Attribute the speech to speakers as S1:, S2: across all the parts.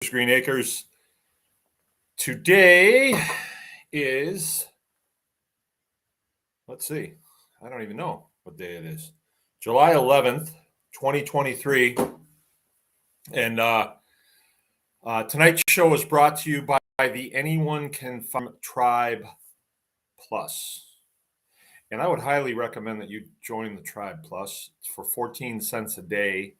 S1: Green Acres. Today is, let's see, I don't even know what day it is. July 11th, 2023. And tonight's show is brought to you by the Anyone Can Farm Tribe Plus. And I would highly recommend that you join the Tribe Plus. It's for 14 cents a day.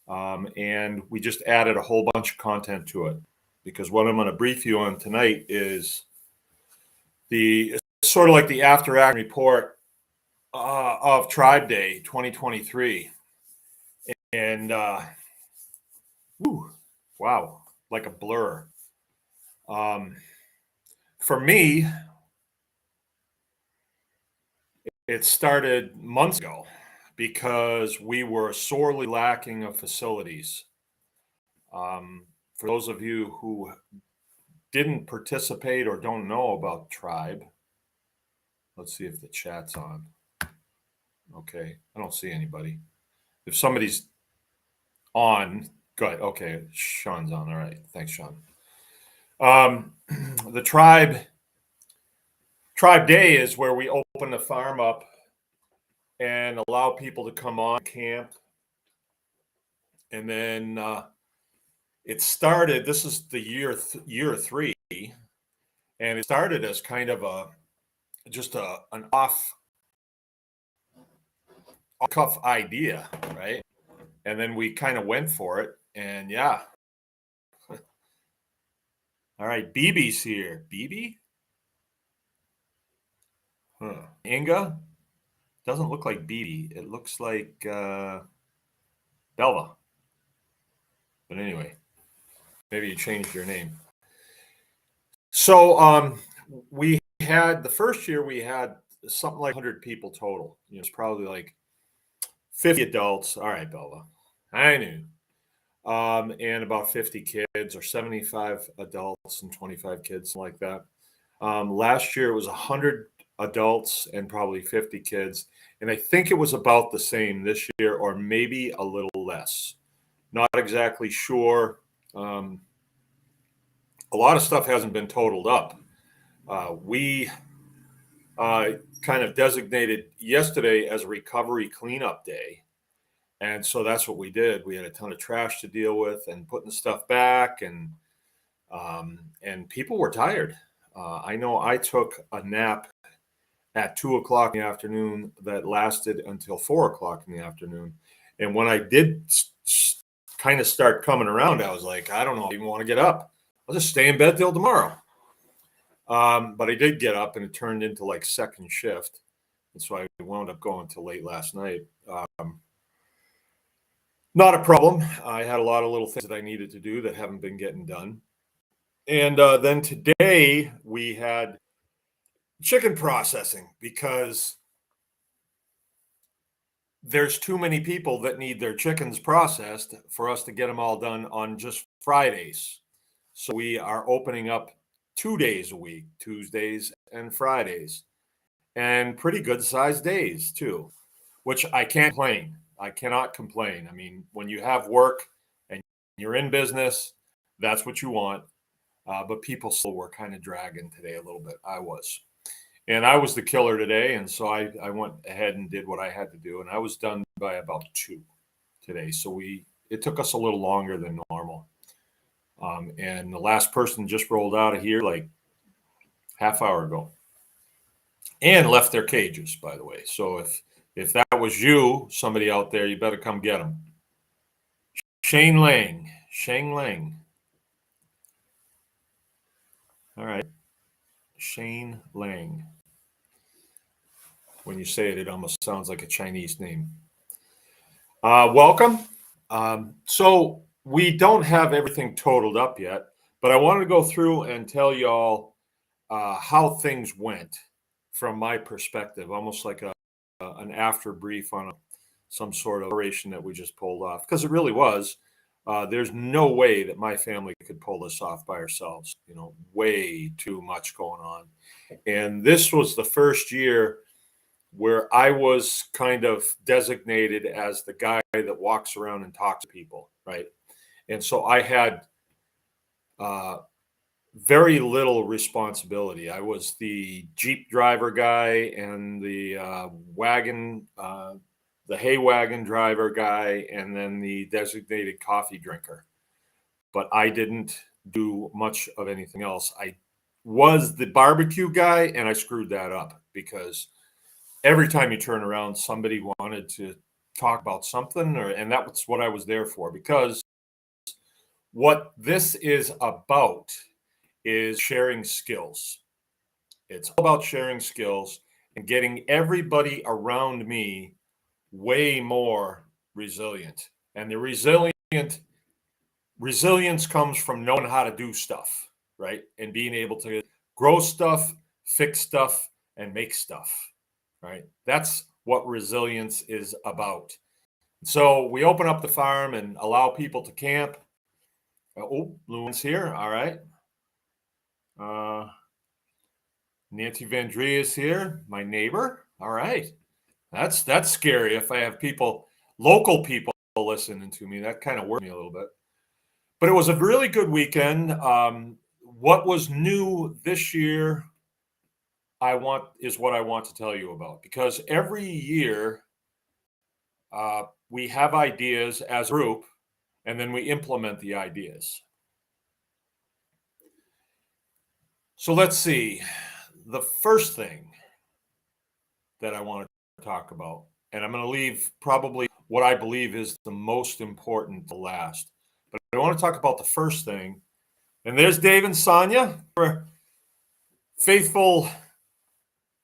S1: And we just added a whole bunch of content to it, because what I'm going to brief you on tonight is the sort of like the after action report of Tribe Day 2023. And wow, like a blur. For me, it started months ago because we were sorely lacking of facilities. For those of you who didn't participate or don't know about Tribe, let's see if the chat's on. Okay, I don't see anybody. If somebody's on, good. Okay, Sean's on. All right, thanks, Sean. The Tribe Day is where we open the farm up and allow people to come on camp. And then it started, this is the year 3, and it started as kind of an off-cuff idea, right? And then we kind of went for it, and yeah. All right, BB's here. BB? Huh. Inga? Doesn't look like BB. It looks like Belva. But anyway, maybe you changed your name. So we had, the first year we had something like 100 people total. It's probably like 50 adults. All right, Belva. I knew. And about 50 kids, or 75 adults and 25 kids, like that. Last year it was 100 adults and probably 50 kids. And I think it was about the same this year, or maybe a little less. Not exactly sure. A lot of stuff hasn't been totaled up. We kind of designated yesterday as a recovery cleanup day. And so that's what we did. We had a ton of trash to deal with and putting stuff back, and people were tired. I know I took a nap at 2:00 in the afternoon that lasted until 4:00 in the afternoon. And when I did kind of start coming around, I was like, I don't know if I even want to get up. I'll just stay in bed till tomorrow. But I did get up, and it turned into like second shift. And so I wound up going till late last night. Not a problem. I had a lot of little things that I needed to do that haven't been getting done. And then today we had chicken processing, because there's too many people that need their chickens processed for us to get them all done on just Fridays. So we are opening up 2 days a week, Tuesdays and Fridays, and pretty good sized days too, which I can't complain. I cannot complain. I mean, when you have work and you're in business, that's what you want. But people still were kind of dragging today a little bit. I was. And I was the killer today. And so I went ahead and did what I had to do. And I was done by about 2 today. So it took us a little longer than normal. And the last person just rolled out of here like half hour ago and left their cages, by the way. So if that was you, somebody out there, you better come get them. Shane Lang. All right. Shane Lang. When you say it, it almost sounds like a Chinese name. Welcome. So we don't have everything totaled up yet, but I wanted to go through and tell y'all how things went from my perspective, almost like an after brief on some sort of operation that we just pulled off, because it really was. There's no way that my family could pull this off by ourselves. Way too much going on. And this was the first year where I was kind of designated as the guy that walks around and talks to people, right? And so I had uh, very little responsibility. I was the Jeep driver guy and the the hay wagon driver guy, and then the designated coffee drinker. But I didn't do much of anything else. I was the barbecue guy, and I screwed that up because every time you turn around, somebody wanted to talk about something, and that's what I was there for. Because what this is about is sharing skills. It's all about sharing skills and getting everybody around me way more resilient. And the resilience comes from knowing how to do stuff, right? And being able to grow stuff, fix stuff, and make stuff, right? That's what resilience is about. So we open up the farm and allow people to camp. Oh, Luan's here. All right. Nancy Vandria is here, my neighbor. All right. That's scary if I have local people listening to me. That kind of worries me a little bit. But it was a really good weekend. What was new this year is what I want to tell you about, because every year we have ideas as a group, and then we implement the ideas. So let's see. The first thing that I want to talk about, and I'm going to leave probably what I believe is the most important to last. But I want to talk about the first thing. And there's Dave and Sonia, faithful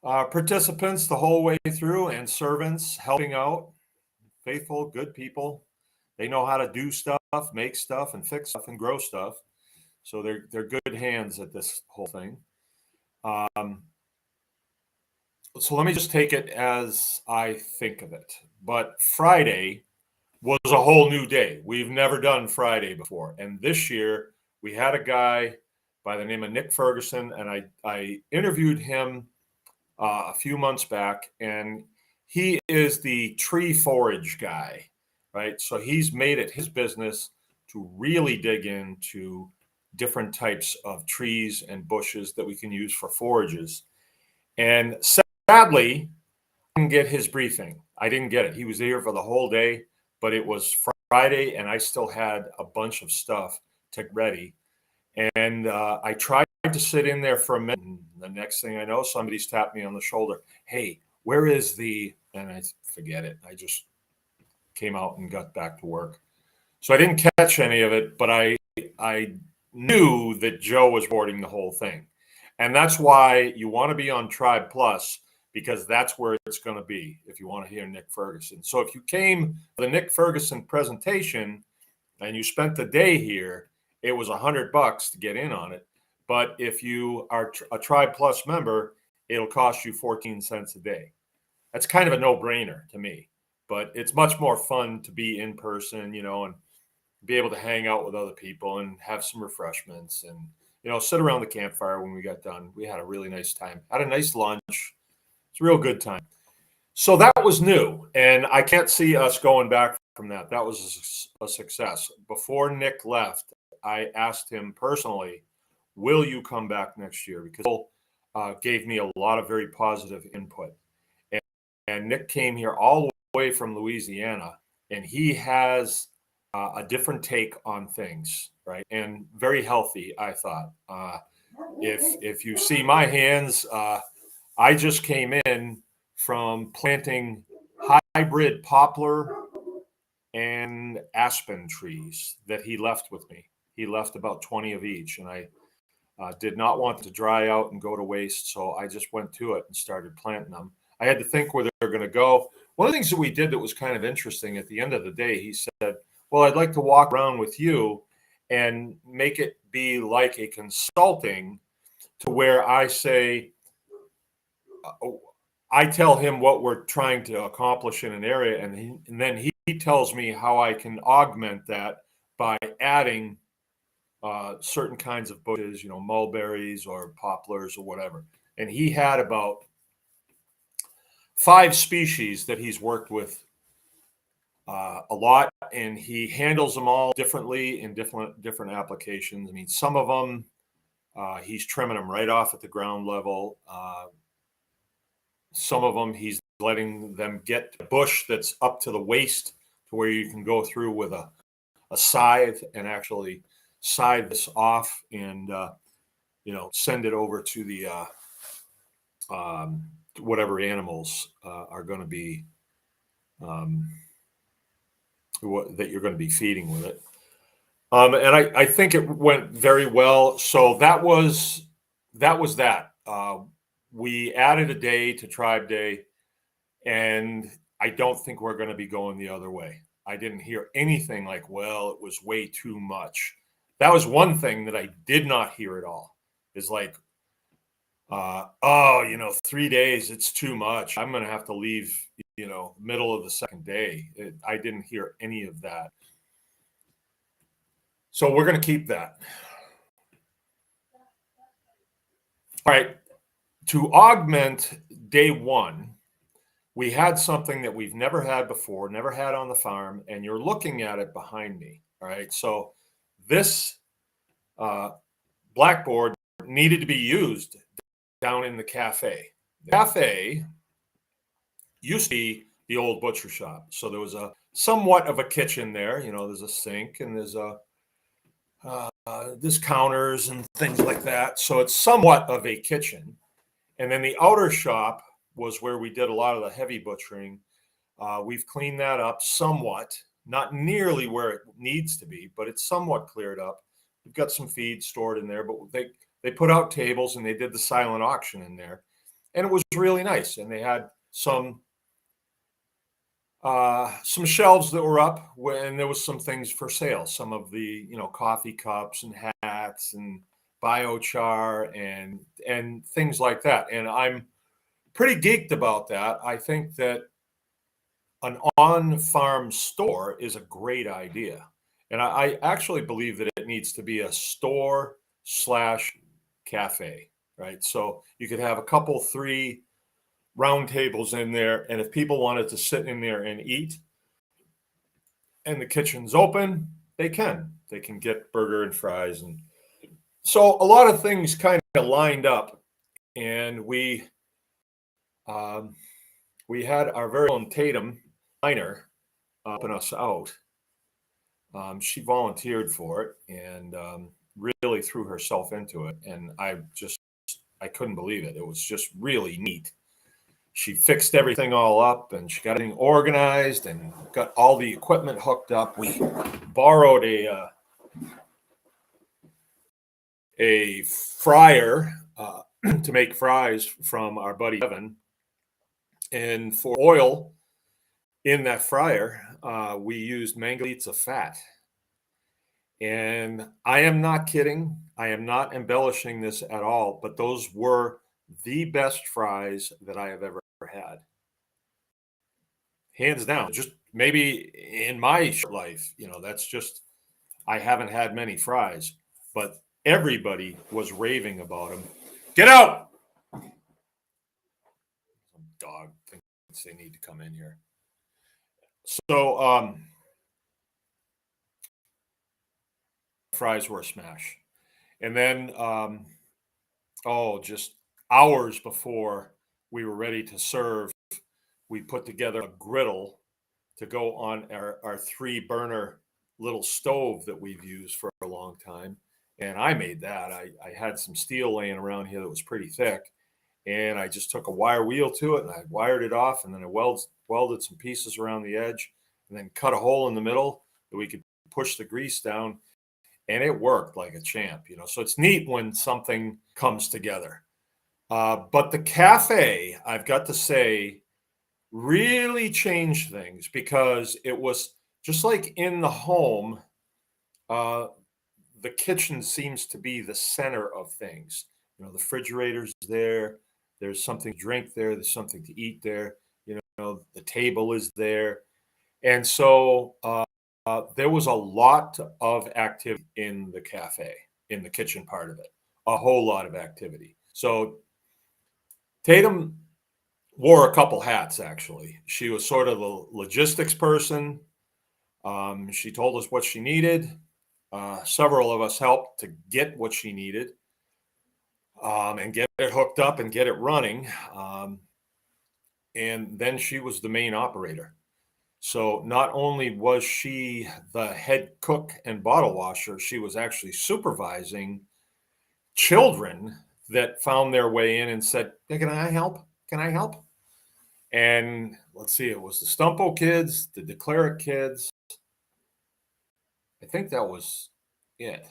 S1: participants the whole way through, and servants helping out. Faithful, good people. They know how to do stuff, make stuff, and fix stuff, and grow stuff. So they're good hands at this whole thing. So let me just take it as I think of it. But Friday was a whole new day. We've never done Friday before. And this year we had a guy by the name of Nick Ferguson, and I interviewed him a few months back, and he is the tree forage guy, right? So he's made it his business to really dig into different types of trees and bushes that we can use for forages. And sadly, I didn't get his briefing. I didn't get it. He was here for the whole day, but it was Friday, and I still had a bunch of stuff to get ready. And I tried to sit in there for a minute. And the next thing I know, somebody's tapped me on the shoulder. Hey, where is and I forget it. I just came out and got back to work. So I didn't catch any of it, but I knew that Joe was boarding the whole thing. And that's why you want to be on Tribe Plus, because that's where it's going to be if you want to hear Nick Ferguson. So if you came to the Nick Ferguson presentation and you spent the day here, it was $100 to get in on it. But if you are a Tribe Plus member, it'll cost you 14 cents a day. That's kind of a no-brainer to me, but it's much more fun to be in person, and be able to hang out with other people and have some refreshments and, sit around the campfire when we got done. We had a really nice time. Had a nice lunch. It's a real good time. So that was new, and I can't see us going back from that. That was a success. Before Nick left, I asked him personally, will you come back next year? Because he gave me a lot of very positive input. And Nick came here all the way from Louisiana, and he has a different take on things, right? And very healthy, I thought. If you see my hands, I just came in from planting hybrid poplar and aspen trees that he left with me. He left about 20 of each, and I did not want to dry out and go to waste, so I just went to it and started planting them. I had to think where they're going to go. One of the things that we did that was kind of interesting, at the end of the day, he said, well, I'd like to walk around with you and make it be like a consulting, to where I say, I tell him what we're trying to accomplish in an area, and then he tells me how I can augment that by adding certain kinds of bushes, mulberries or poplars or whatever. And he had about 5 species that he's worked with a lot, and he handles them all differently in different applications. I mean, some of them he's trimming them right off at the ground level. Some of them he's letting them get a bush that's up to the waist to where you can go through with a scythe and actually scythe this off and send it over to the whatever animals are going to be that you're going to be feeding with it. And I think it went very well. So that was that. We added a day to Tribe Day, and I don't think we're going to be going the other way. I didn't hear anything like, well, it was way too much. That was one thing that I did not hear at all. Is like, 3 days, it's too much. I'm going to have to leave, middle of the second day. I didn't hear any of that. So we're going to keep that. All right. To augment day one, we had something that we've never had before, never had on the farm, and you're looking at it behind me. All right. So this blackboard needed to be used down in the cafe. The cafe used to be the old butcher shop. So there was a somewhat of a kitchen there. There's a sink and there's counters and things like that. So it's somewhat of a kitchen. And then the outer shop was where we did a lot of the heavy butchering. We've cleaned that up somewhat, not nearly where it needs to be, but it's somewhat cleared up. We've got some feed stored in there, but they put out tables and they did the silent auction in there. And it was really nice. And they had some shelves that were up and there was some things for sale. Some of the, coffee cups and hats and biochar and things like that. And I'm pretty geeked about that. I think that an on-farm store is a great idea. And I actually believe that it needs to be a store/cafe, right? So you could have a couple, 3 round tables in there. And if people wanted to sit in there and eat and the kitchen's open, they can get burger and fries. And so a lot of things kind of lined up, and we had our very own Tatum Miner helping us out. She volunteered for it and really threw herself into it. And I couldn't believe it. It was just really neat. She fixed everything all up and she got everything organized and got all the equipment hooked up. We borrowed a fryer to make fries from our buddy Evan. And for oil in that fryer, we used mangalites of fat. And I am not kidding. I am not embellishing this at all, but those were the best fries that I have ever had. Hands down. Just maybe in my short life, that's just, I haven't had many fries, but everybody was raving about them. Get out! Some dog thinks they need to come in here. So, fries were a smash. And then, just hours before we were ready to serve, we put together a griddle to go on our 3-burner little stove that we've used for a long time. And I made that. I had some steel laying around here that was pretty thick. And I just took a wire wheel to it and I wired it off. And then I welded some pieces around the edge and then cut a hole in the middle that we could push the grease down. And it worked like a champ, So it's neat when something comes together. But the cafe, I've got to say, really changed things because it was just like in the home. The kitchen seems to be the center of things. The refrigerator's there. There's something to drink there. There's something to eat there. The table is there. And so there was a lot of activity in the cafe, in the kitchen part of it, a whole lot of activity. So Tatum wore a couple hats, actually. She was sort of a logistics person. She told us what she needed. Several of us helped to get what she needed, and get it hooked up and get it running. And then she was the main operator. So not only was she the head cook and bottle washer, she was actually supervising children that found their way in and said, "Hey, can I help? Can I help?" And let's see, it was the Stumpo kids, the Declare It kids. I think that was it.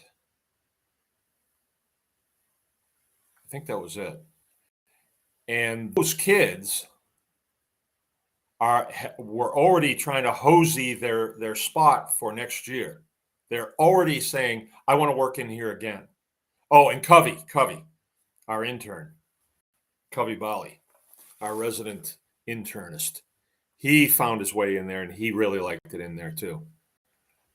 S1: I think that was it. And those kids were already trying to hosey their spot for next year. They're already saying, "I want to work in here again." Oh, and Covey, our intern, Covey Bali, our resident internist, he found his way in there, and he really liked it in there too.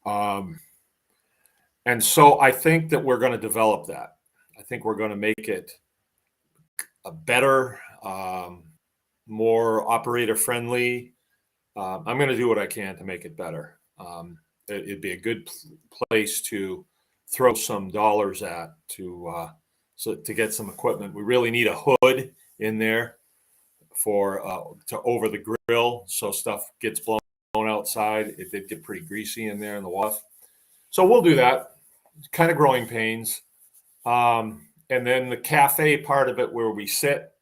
S1: And so I think that we're going to develop that. I think we're going to make it a better, more operator friendly. I'm going to do what I can to make it better. It'd be a good place to throw some dollars at to get some equipment. We really need a hood in there for to over the grill so stuff gets blown outside. It did get pretty greasy in there in the water. So we'll do that. Kind of growing pains. And then the cafe part of it where we sit,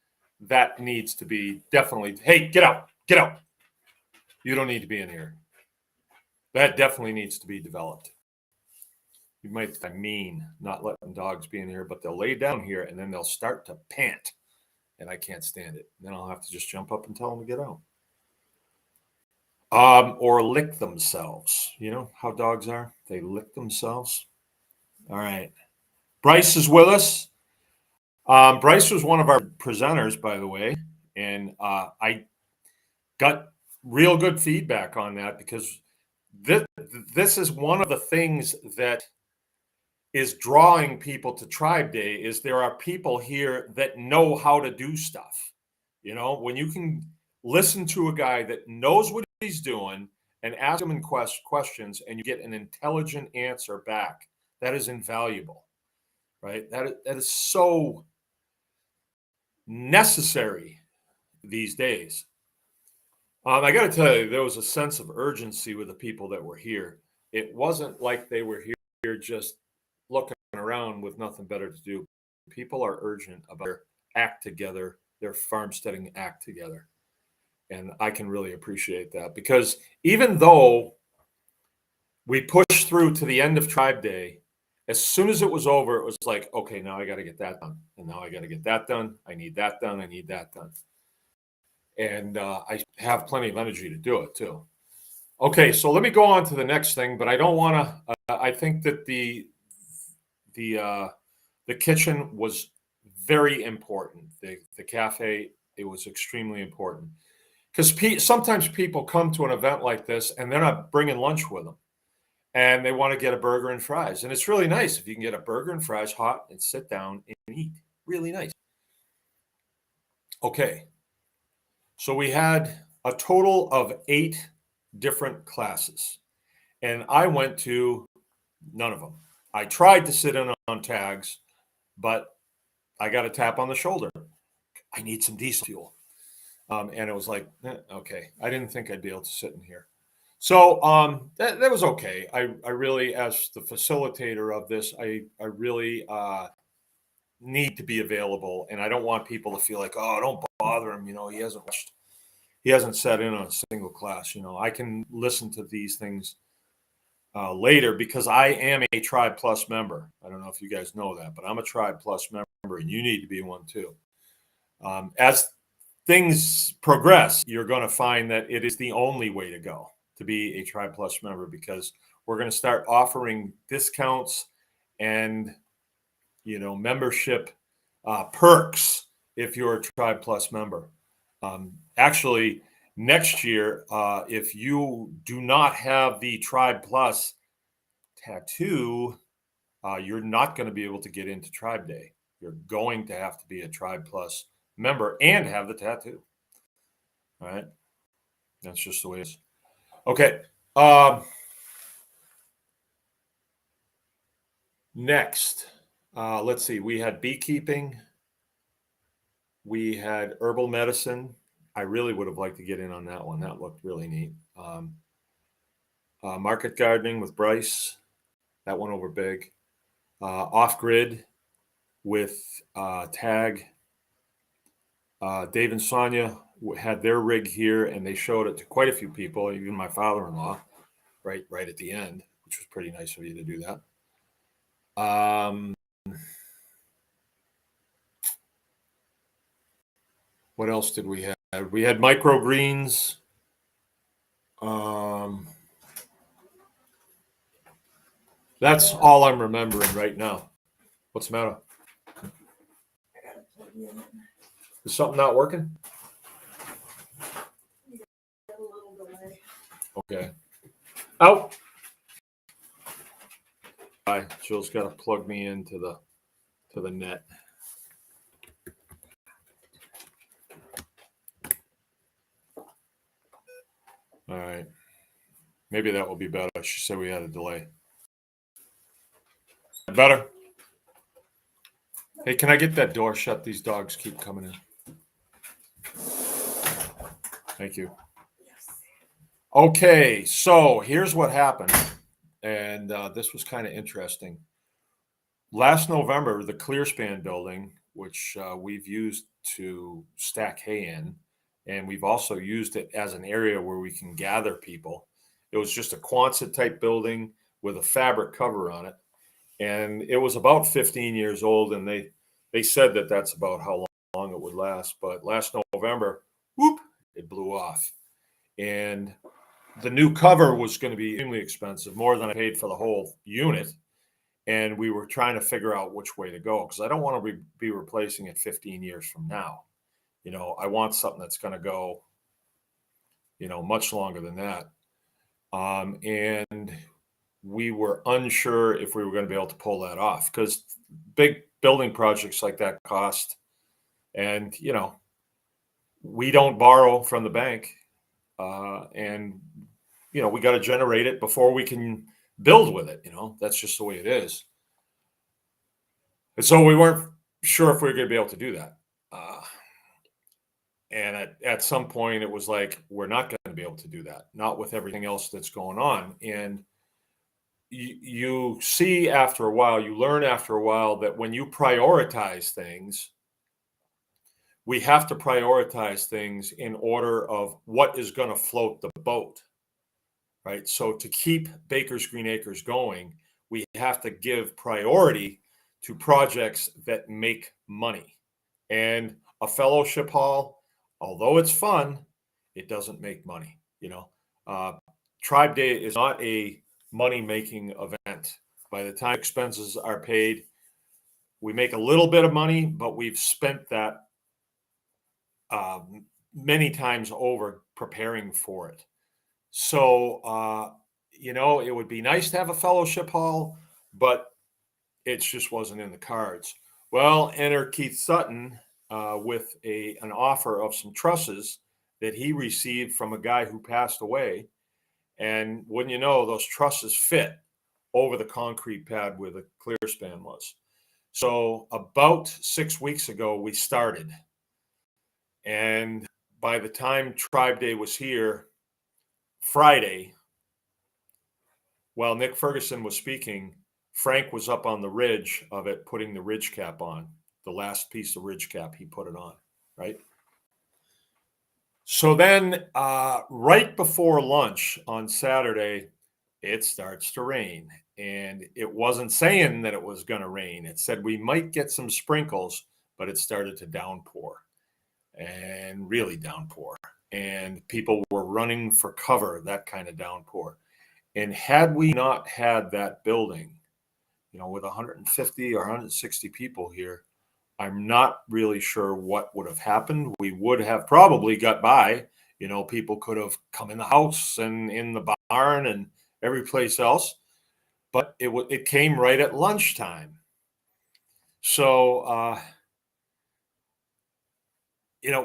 S1: that needs to be definitely, hey, get out. You don't need to be in here. That definitely needs to be developed. You might, not letting dogs be in here, but they'll lay down here and then they'll start to pant. And I can't stand it. Then I'll have to just jump up and tell them to get out. Or lick themselves. You know how dogs are? They lick themselves. All right. Bryce is with us. Bryce was one of our presenters, by the way, and I got real good feedback on that because this is one of the things that is drawing people to Tribe Day is there are people here that know how to do stuff. You know, when you can listen to a guy that knows what he's doing and ask him questions and you get an intelligent answer back, that is invaluable, right? That is so necessary these days. I got to tell you, there was a sense of urgency with the people that were here. It wasn't like they were here just looking around with nothing better to do. People are urgent about their act together, their farmsteading act together. And I can really appreciate that because even though we pushed through to the end of Tribe Day, as soon as it was over, it was like, okay, now I got to get that done. And now I got to get that done. I need that done. I need that done. And I have plenty of energy to do it too. Okay, so let me go on to the next thing, but I don't want to. I think that the kitchen was very important. The cafe, it was extremely important because sometimes people come to an event like this and they're not bringing lunch with them, and they want to get a burger and fries, and it's really nice if you can get a burger and fries hot and sit down and eat. Really nice. Okay. So we had a total of 8 different classes, and I went to none of them. I tried to sit in on tags, but I got a tap on the shoulder. I need some diesel fuel. And it was like, okay, I didn't think I'd be able to sit in here. So that was okay. I really, as the facilitator of this, I really need to be available, and I don't want people to feel like, oh, don't bother him. You know, he hasn't sat in on a single class. You know, I can listen to these things later because I am a Tribe Plus member. I don't know if you guys know that, but I'm a Tribe Plus member, and you need to be one too. As things progress, you're going to find that it is the only way to go to be a Tribe Plus member because we're going to start offering discounts and membership perks if you're a Tribe Plus member. Actually, next year, if you do not have the Tribe Plus tattoo, you're not going to be able to get into Tribe Day. You're going to have to be a Tribe Plus member and have the tattoo. All right. That's just the way it is. Okay. Next, let's see. We had beekeeping. We had herbal medicine. I really would have liked to get in on that one. That looked really neat. Market gardening with Bryce. That went over big. Off grid with Tag. Dave and Sonia had their rig here, and they showed it to quite a few people, even my father-in-law, right at the end, which was pretty nice of you to do that. What else did we have? We had microgreens. That's all I'm remembering right now. What's the matter? Is something not working? Okay. Out. Jill's got to plug me into the net. All right. Maybe that will be better. She said we had a delay. Better. Hey, can I get that door shut? These dogs keep coming in. Thank you. Okay, so here's what happened, and this was kind of interesting. Last November, the Clearspan building, which we've used to stack hay in, and we've also used it as an area where we can gather people. It was just a Quonset type building with a fabric cover on it, and it was about 15 years old, and they said that that's about how long it would last. But last November, whoop, it blew off, and the new cover was going to be extremely expensive, more than I paid for the whole unit. And we were trying to figure out which way to go, because I don't want to be replacing it 15 years from now. I want something that's going to go, much longer than that. And we were unsure if we were going to be able to pull that off, because big building projects like that cost. And, we don't borrow from the bank. And, we got to generate it before we can build with it. That's just the way it is. And so we weren't sure if we were going to be able to do that. And at some point, it was like, we're not going to be able to do that, not with everything else that's going on. And you see after a while, you learn after a while that when you prioritize things, we have to prioritize things in order of what is going to float the boat, right? So to keep Baker's Green Acres going, we have to give priority to projects that make money. And a fellowship hall, although it's fun, it doesn't make money. Tribe Day is not a money-making event. By the time expenses are paid, we make a little bit of money, but we've spent that many times over preparing for it. So, it would be nice to have a fellowship hall, but it just wasn't in the cards. Well, enter Keith Sutton with an offer of some trusses that he received from a guy who passed away. And wouldn't you know, those trusses fit over the concrete pad where the Clearspan was. So about 6 weeks ago, we started. And by the time Tribe Day was here, Friday, while Nick Ferguson was speaking, Frank was up on the ridge of it, putting the ridge cap on. The last piece of ridge cap, he put it on, right? So then right before lunch on Saturday, it starts to rain. And it wasn't saying that it was going to rain. It said we might get some sprinkles, but it started to downpour, and really downpour. And people were running for cover, that kind of downpour. And had we not had that building, with 150 or 160 people here, I'm not really sure what would have happened. We would have probably got by. People could have come in the house and in the barn and every place else. But it came right at lunchtime. So,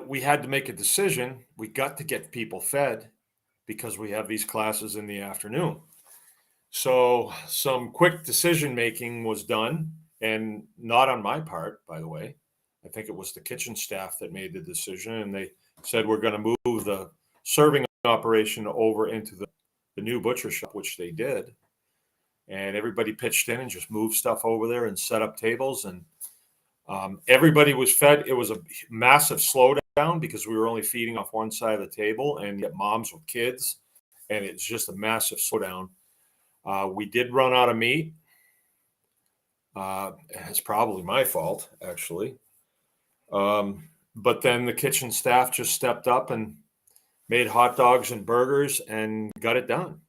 S1: we had to make a decision. We got to get people fed because we have these classes in the afternoon. So some quick decision making was done, and not on my part, by the way. I think it was the kitchen staff that made the decision, and they said we're going to move the serving operation over into the new butcher shop, which they did. And everybody pitched in and just moved stuff over there and set up tables, and everybody was fed. It was a massive slowdown because we were only feeding off one side of the table, and yet moms with kids, and it's just a massive slowdown. We did run out of meat. It's probably my fault, actually. But then the kitchen staff just stepped up and made hot dogs and burgers and got it done.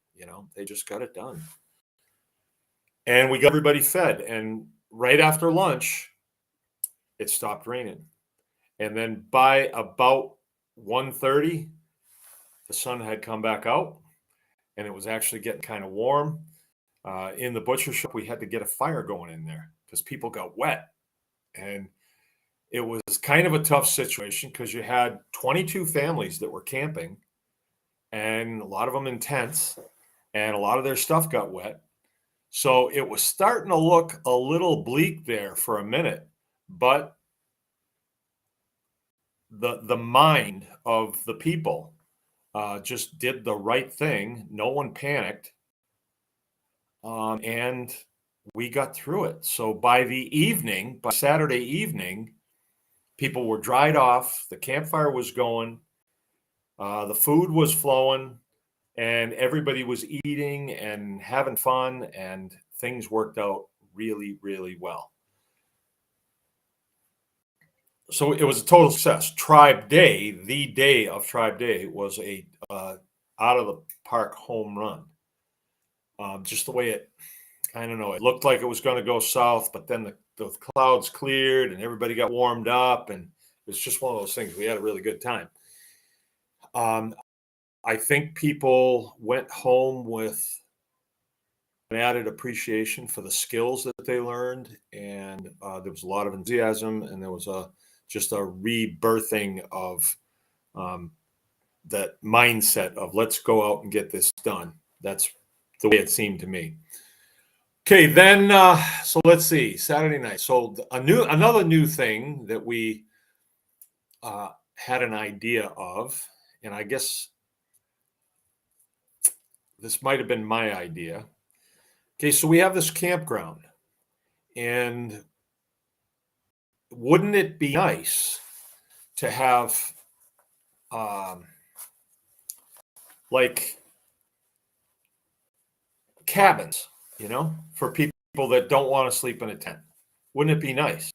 S1: They just got it done. And we got everybody fed. And right after lunch, it stopped raining. And then by about 1:30, the sun had come back out, and it was actually getting kind of warm. In the butcher shop, we had to get a fire going in there because people got wet. And it was kind of a tough situation because you had 22 families that were camping, and a lot of them in tents, and a lot of their stuff got wet. So it was starting to look a little bleak there for a minute, but the mind of the people just did the right thing. No one panicked, and we got through it. So by Saturday evening, people were dried off. The campfire was going. The food was flowing, and everybody was eating and having fun, and things worked out really, really well. So it was a total success. Tribe Day, the day of Tribe Day, was a out of the park home run. Just the way I don't know, it looked like it was going to go south, but then the clouds cleared and everybody got warmed up, and it's just one of those things. We had a really good time. I think people went home with an added appreciation for the skills that they learned, and there was a lot of enthusiasm, and there was just a rebirthing of that mindset of let's go out and get this done. That's the way it seemed to me. Okay, then so let's see, Saturday night. So another new thing that we had an idea of, and I guess this might have been my idea. Okay, so we have this campground, and wouldn't it be nice to have like cabins, for people that don't want to sleep in a tent? Wouldn't it be nice?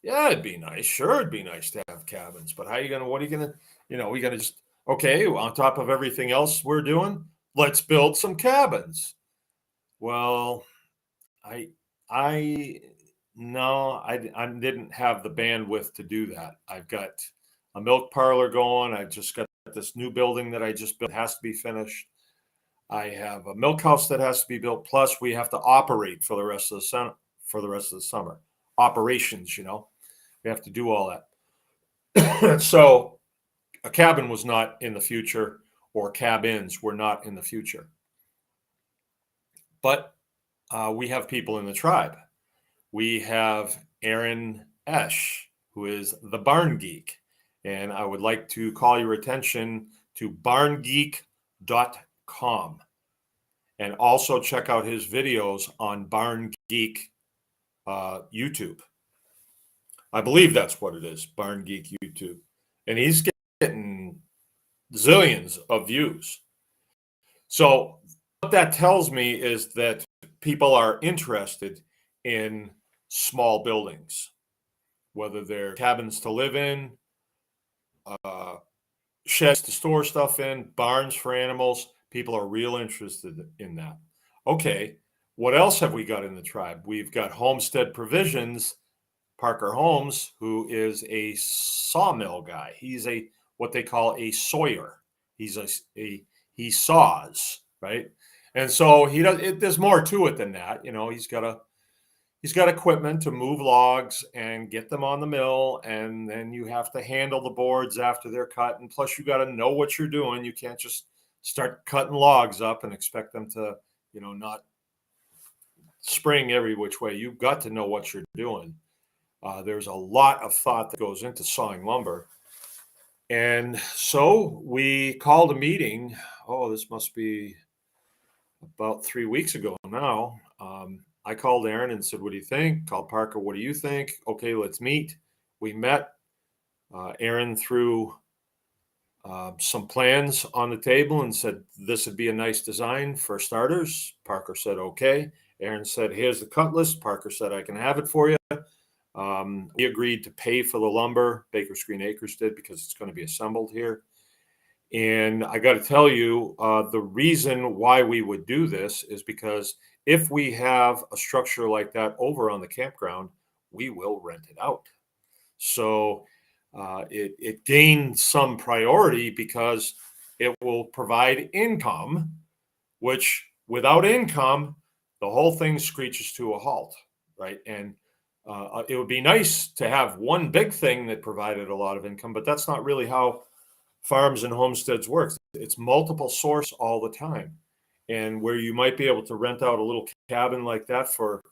S1: Yeah, it'd be nice. Sure, it'd be nice to have cabins, but what are you gonna, we gotta just, okay, on top of everything else we're doing, let's build some cabins. Well, I no, I didn't have the bandwidth to do that. I've got a milk parlor going. I've just got this new building that I just built, has to be finished. I have a milk house that has to be built. Plus, we have to operate for the rest of the summer. Operations, we have to do all that. So, a cabin was not in the future, or cabins were not in the future. But we have people in the tribe. We have Aaron Esch, who is the Barn Geek. And I would like to call your attention to barngeek.com. And also check out his videos on Barn Geek YouTube. I believe that's what it is, Barn Geek YouTube. And he's getting zillions of views. So what that tells me is that people are interested in small buildings, whether they're cabins to live in, sheds to store stuff in, barns for animals. People are real interested in that. Okay, what else have we got in the tribe? We've got Homestead Provisions, Parker Holmes, who is a sawmill guy. He's what they call a sawyer. He saws, right? And so there's more to it than that. He's got equipment to move logs and get them on the mill, and then you have to handle the boards after they're cut. And plus, you got to know what you're doing. You can't just start cutting logs up and expect them to, not spring every which way. You've got to know what you're doing. There's a lot of thought that goes into sawing lumber. And so we called a meeting. Oh, this must be about 3 weeks ago now. I called Aaron and said, "What do you think?" Called Parker, "What do you think?" Okay, let's meet. We met. Aaron threw some plans on the table and said, "This would be a nice design for starters." Parker said, "Okay." Aaron said, "Here's the cut list." Parker said, "I can have it for you." We agreed to pay for the lumber. Baker's Green Acres did, because it's going to be assembled here. And I got to tell you, the reason why we would do this is because if we have a structure like that over on the campground, we will rent it out. So it gained some priority because it will provide income, which without income, the whole thing screeches to a halt, right? And it would be nice to have one big thing that provided a lot of income, but that's not really how farms and homesteads works. It's multiple source all the time. And where you might be able to rent out a little cabin like that for,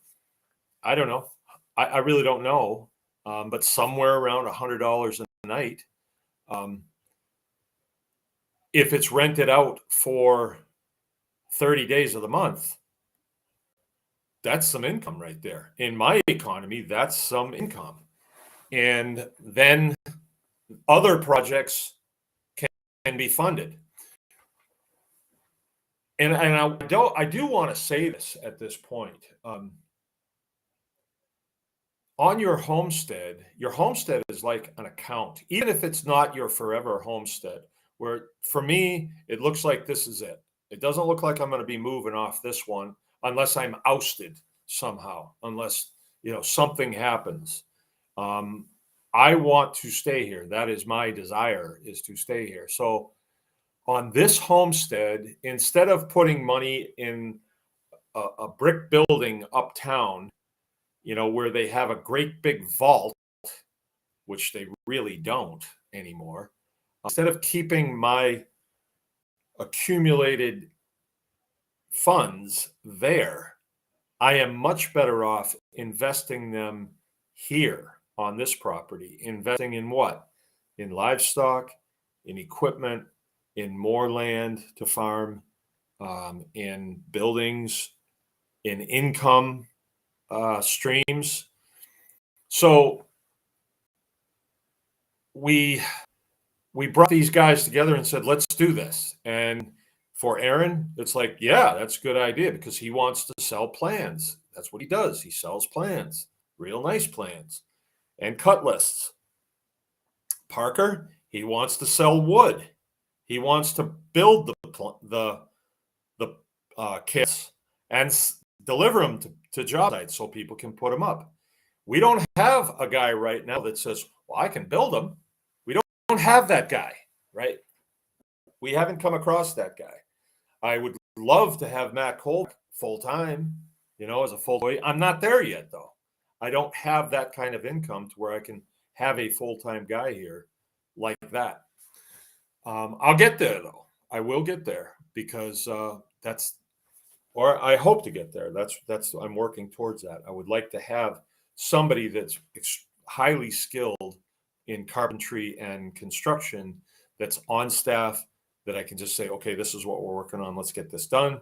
S1: I don't know, I really don't know, but somewhere around $100 a night. If it's rented out for 30 days of the month, that's some income right there. In my economy, that's some income. And then other projects can be funded. And I do want to say this at this point. On your homestead is like an account, even if it's not your forever homestead, where for me, it looks like this is it. It doesn't look like I'm going to be moving off this one unless I'm ousted somehow, unless, something happens. I want to stay here. That is my desire, is to stay here. So on this homestead, instead of putting money in a brick building uptown, where they have a great big vault, which they really don't anymore, instead of keeping my accumulated funds there, I am much better off investing them here on this property. Investing in what? In livestock, in equipment, in more land to farm, in buildings, in income streams. So we brought these guys together and said, let's do this. And for Aaron, it's like, yeah, that's a good idea, because he wants to sell plans. That's what he does. He sells plans, real nice plans, and cut lists. Parker, he wants to sell wood. He wants to build the kits and deliver them to job sites so people can put them up. We don't have a guy right now that says, well, I can build them. We don't have that guy, right? We haven't come across that guy. I would love to have Matt Cole full time, as a full employee. I'm not there yet, though. I don't have that kind of income to where I can have a full time guy here like that. I'll get there, though. I will get there, because or I hope to get there. That's I'm working towards that. I would like to have somebody that's highly skilled in carpentry and construction, that's on staff, that I can just say, okay, this is what we're working on. Let's get this done.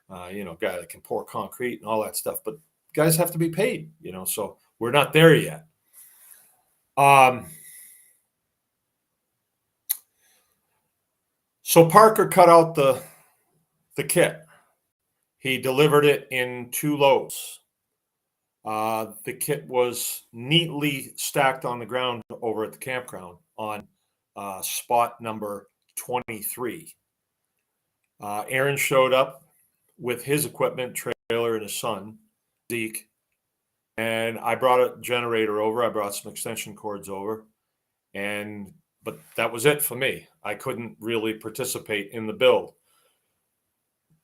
S1: Guy that can pour concrete and all that stuff. But guys have to be paid, so we're not there yet. So Parker cut out the kit. He delivered it in 2 loads. The kit was neatly stacked on the ground over at the campground on spot number 23. Aaron showed up with his equipment, trailer, and his son, Zeke. And I brought a generator over. I brought some extension cords over. But that was it for me. I couldn't really participate in the build.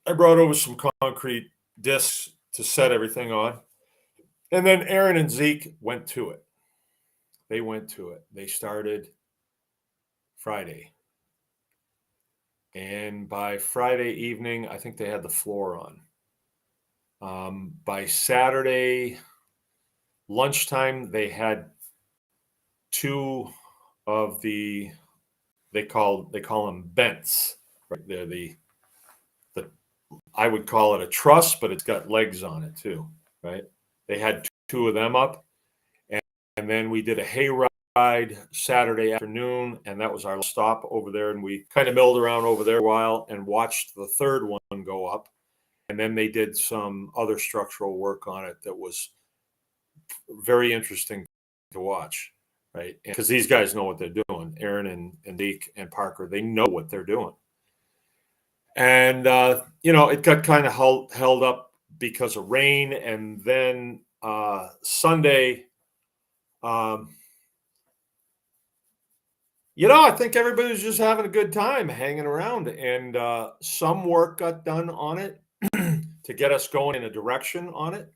S1: I brought over some concrete discs to set everything on. And then Aaron and Zeke went to it. They went to it. They started Friday. And by Friday evening, I think they had the floor on. By Saturday lunchtime, they had two of they call them bents. Right? They're the I would call it a truss, but it's got legs on it too, right? They had two of them up, and then we did a hay ride Saturday afternoon, and that was our stop over there. And we kind of milled around over there a while and watched the third one go up. And then they did some other structural work on it that was very interesting to watch, right? Because these guys know what they're doing. Aaron and Deke and Parker, they know what they're doing. And, it got kind of held up because of rain. And then Sunday, I think everybody was just having a good time hanging around. And some work got done on it to get us going in a direction on it.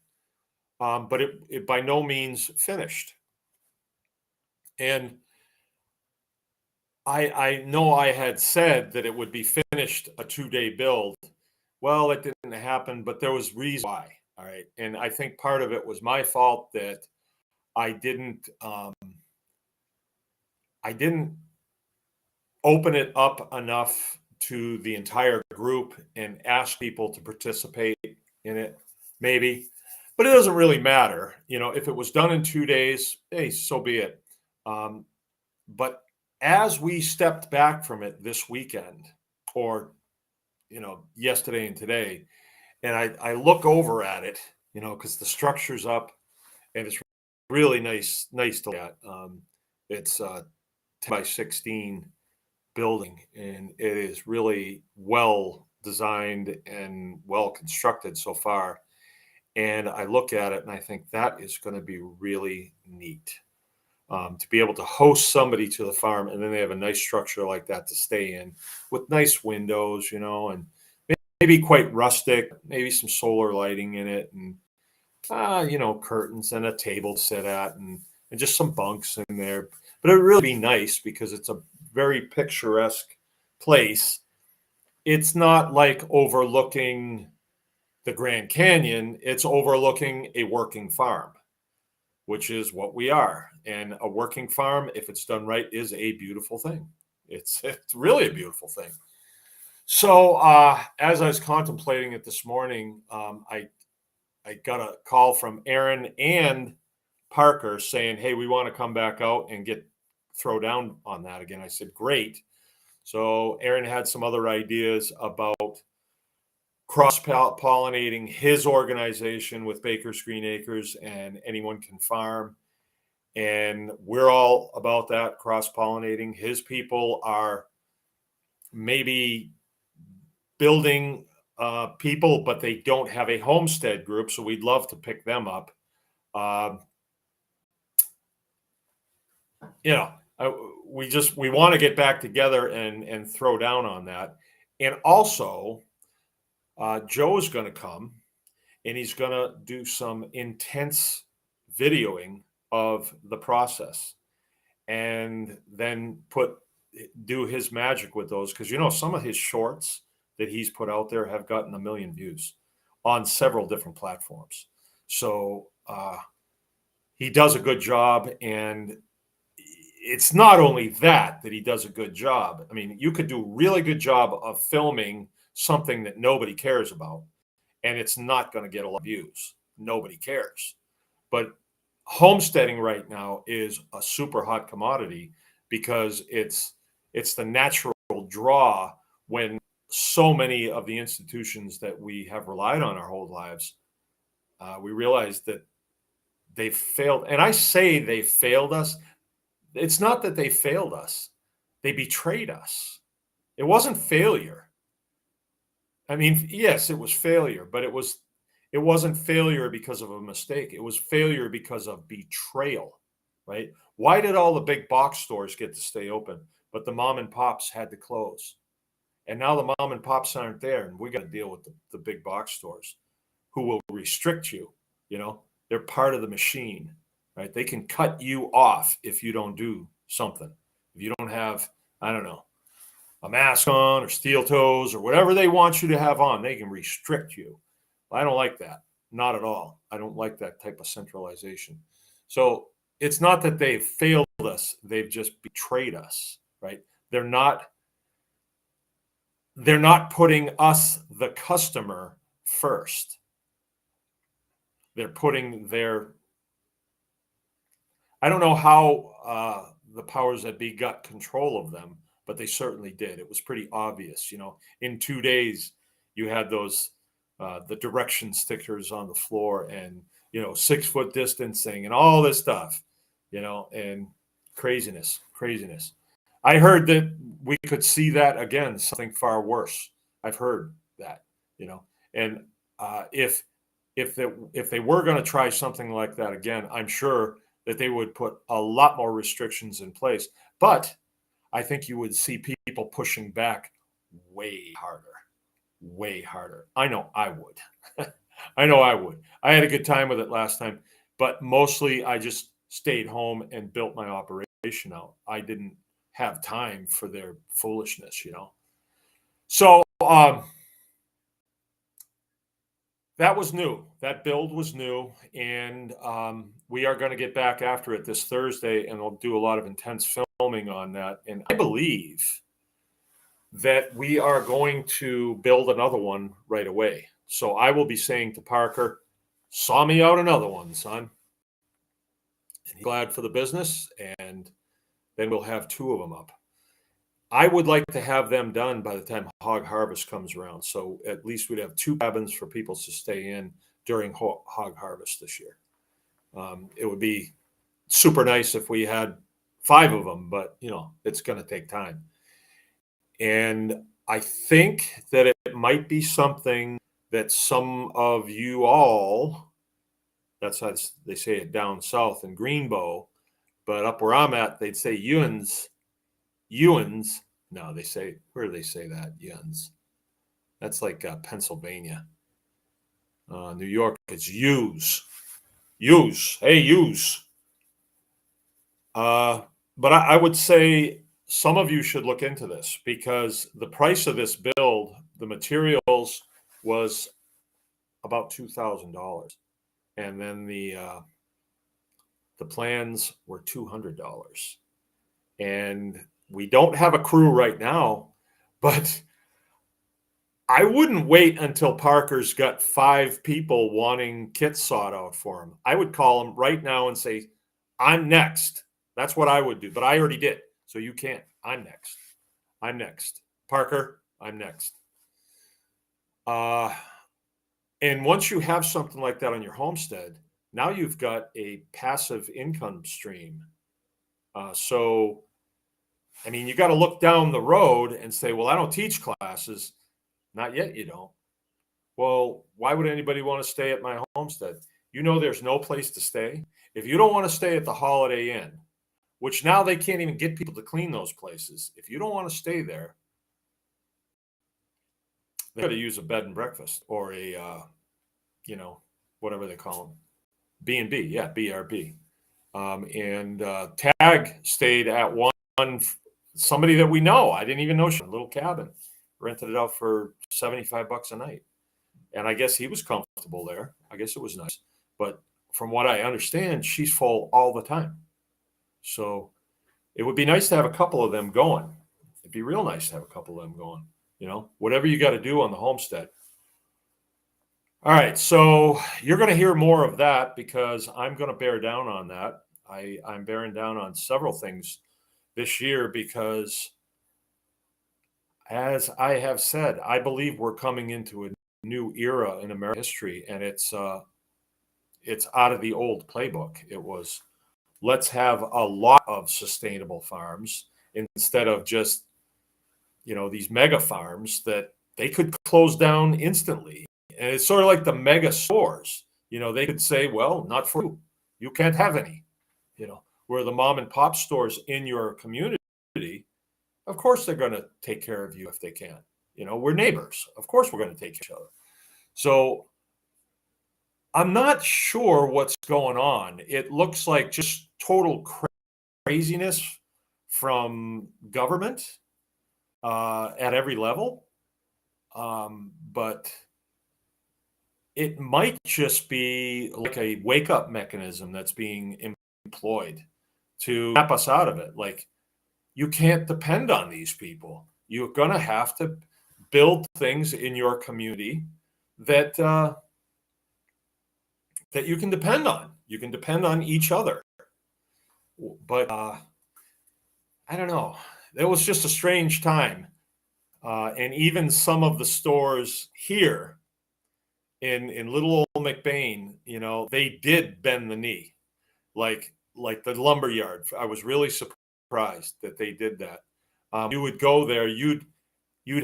S1: But it by no means finished. And I know I had said that it would be finished a 2-day build. Well, it didn't happen, but there was reason why. All right. And I think part of it was my fault that I didn't open it up enough to the entire group and ask people to participate in it, maybe. But it doesn't really matter. If it was done in 2 days, hey, so be it. But as we stepped back from it this weekend, or yesterday and today, and I look over at it, because the structure's up and it's really nice to look at. It's a 10 by 16 building, and it is really well designed and well constructed so far. And I look at it and I think that is going to be really neat. To be able to host somebody to the farm, and then they have a nice structure like that to stay in with nice windows, and maybe quite rustic, maybe some solar lighting in it, and curtains and a table to sit at, and just some bunks in there. But it would really be nice because it's a very picturesque place. It's not like overlooking the Grand Canyon, it's overlooking a working farm, which is what we are. And a working farm, if it's done right, is a beautiful thing. It's really a beautiful thing. So as I was contemplating it this morning, I got a call from Aaron and Parker saying, hey, we want to come back out and throw down on that again. I said, great. So Aaron had some other ideas about cross-pollinating his organization with Baker's Green Acres and Anyone Can Farm. And we're all about that, cross-pollinating. His people are maybe building people, but they don't have a homestead group, so we'd love to pick them up. We want to get back together and throw down on that. And also, Joe's going to come, and he's going to do some intense videoing of the process, and then do his magic with those, because some of his shorts that he's put out there have gotten 1 million views on several different platforms. So he does a good job, and it's not only that he does a good job. I mean, you could do a really good job of filming something that nobody cares about, and it's not going to get a lot of views. Nobody cares. But homesteading right now is a super hot commodity because it's the natural draw when so many of the institutions that we have relied on our whole lives, we realize that they've failed. And I say they failed us. It's not that they failed us. They betrayed us. It wasn't failure. I mean, yes, it was failure, but it wasn't failure because of a mistake. It was failure because of betrayal, right? Why did all the big box stores get to stay open, but the mom and pops had to close? And now the mom and pops aren't there, and we got to deal with the big box stores who will restrict you. They're part of the machine, right? They can cut you off if you don't do something. If you don't have, I don't know, a mask on or steel toes or whatever they want you to have on, they can restrict you. I don't like that. Not at all. I don't like that type of centralization. So it's not that they've failed us, they've just betrayed us, right? They're not putting us, the customer, first. They're putting their, I don't know how the powers that be got control of them, but they certainly did. It was pretty obvious. In 2 days, you had those the direction stickers on the floor, and 6-foot distancing and all this stuff, and craziness. I heard that we could see that again, something far worse. I've heard that, and if they were going to try something like that again, I'm sure that they would put a lot more restrictions in place. But I think you would see people pushing back way harder. I know I would. I had a good time with it last time, but mostly I just stayed home and built my operation out. I didn't have time for their foolishness, So that was new. That build was new, and we are going to get back after it this Thursday, and we'll do a lot of intense filming on that. And I believe that we are going to build another one right away. So I will be saying to Parker, "Saw me out another one, son." And he's glad for the business, and then we'll have 2 of them up. I would like to have them done by the time hog harvest comes around. So at least we'd have 2 cabins for people to stay in during hog harvest this year. It would be super nice if we had 5 of them, but it's going to take time. And I think that it might be something that some of you all, that's how they say it down south in Greenbow, but up where I'm at, they'd say Ewans. No, where do they say that? Yuns. That's like Pennsylvania. New York, it's ewes. Hey, ewes. But I would say some of you should look into this, because the price of this build, the materials, was about $2,000, and then the plans were $200, and we don't have a crew right now, but I wouldn't wait until Parker's got 5 people wanting kits sought out for him. I would call him right now and say, "I'm next." That's what I would do, but I already did, so you can't. I'm next. Parker, I'm next. And once you have something like that on your homestead, now you've got a passive income stream. So, I mean, you got to look down the road and say, "Well, I don't teach classes." Not yet, you don't. Well, why would anybody want to stay at my homestead? There's no place to stay. If you don't want to stay at the Holiday Inn, which now they can't even get people to clean those places, if you don't want to stay there, they got to use a bed and breakfast or a, whatever they call them, B&B, yeah, BRB. And Tag stayed at one, somebody that we know. I didn't even know she had a little cabin, rented it out for $75 a night. And I guess he was comfortable there. I guess it was nice. But from what I understand, she's full all the time. So it would be nice to have a couple of them going. It'd be real nice to have a couple of them going, whatever you got to do on the homestead. All right. So you're going to hear more of that, because I'm going to bear down on that. I'm bearing down on several things this year, because as I have said, I believe we're coming into a new era in American history, and it's out of the old playbook. It was, let's have a lot of sustainable farms instead of just these mega farms that they could close down instantly. And it's sort of like the mega stores. They could say, "Well, not for you. You can't have any." Where the mom and pop stores in your community, of course they're going to take care of you if they can. We're neighbors. Of course we're going to take each other. So I'm not sure what's going on. It looks like just total craziness from government at every level. But it might just be like a wake up mechanism that's being employed to snap us out of it. Like, you can't depend on these people. You're going to have to build things in your community that that you can depend on. You can depend on each other. But I don't know. It was just a strange time. And even some of the stores here in little old McBain, they did bend the knee, like the lumber yard. I was really surprised that they did that. You would go there, you'd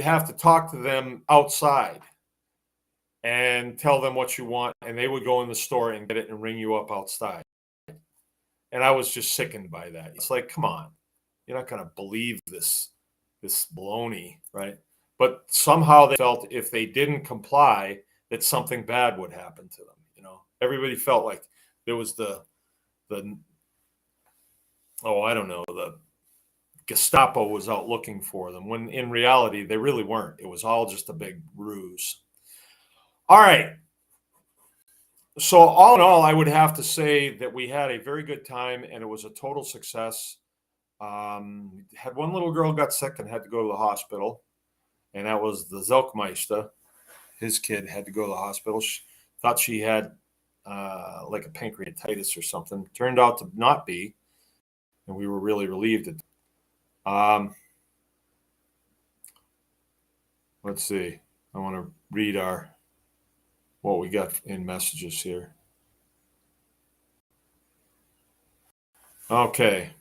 S1: have to talk to them outside and tell them what you want, and they would go in the store and get it and ring you up outside. And I was just sickened by that. It's like, come on, you're not going to believe this baloney, right? But somehow they felt if they didn't comply, that something bad would happen to them. Everybody felt like there was the I don't know, the Gestapo was out looking for them, when in reality they really weren't. It was all just a big ruse. All right. So all in all, I would have to say that we had a very good time, and it was a total success. Had one little girl got sick and had to go to the hospital, and that was the Zelkmeister. His kid had to go to the hospital. She thought she had like a pancreatitis or something. Turned out to not be, and we were really relieved. Let's see. I want to read what we got in messages here. Okay.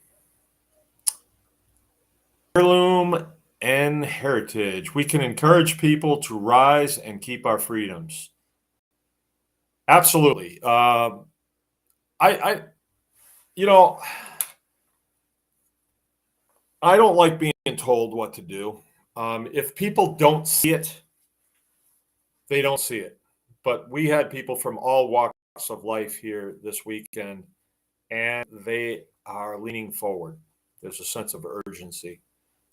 S1: Heirloom and heritage. We can encourage people to rise and keep our freedoms. Absolutely. I I don't like being told what to do. If people don't see it, they don't see it. But we had people from all walks of life here this weekend, and they are leaning forward. There's a sense of urgency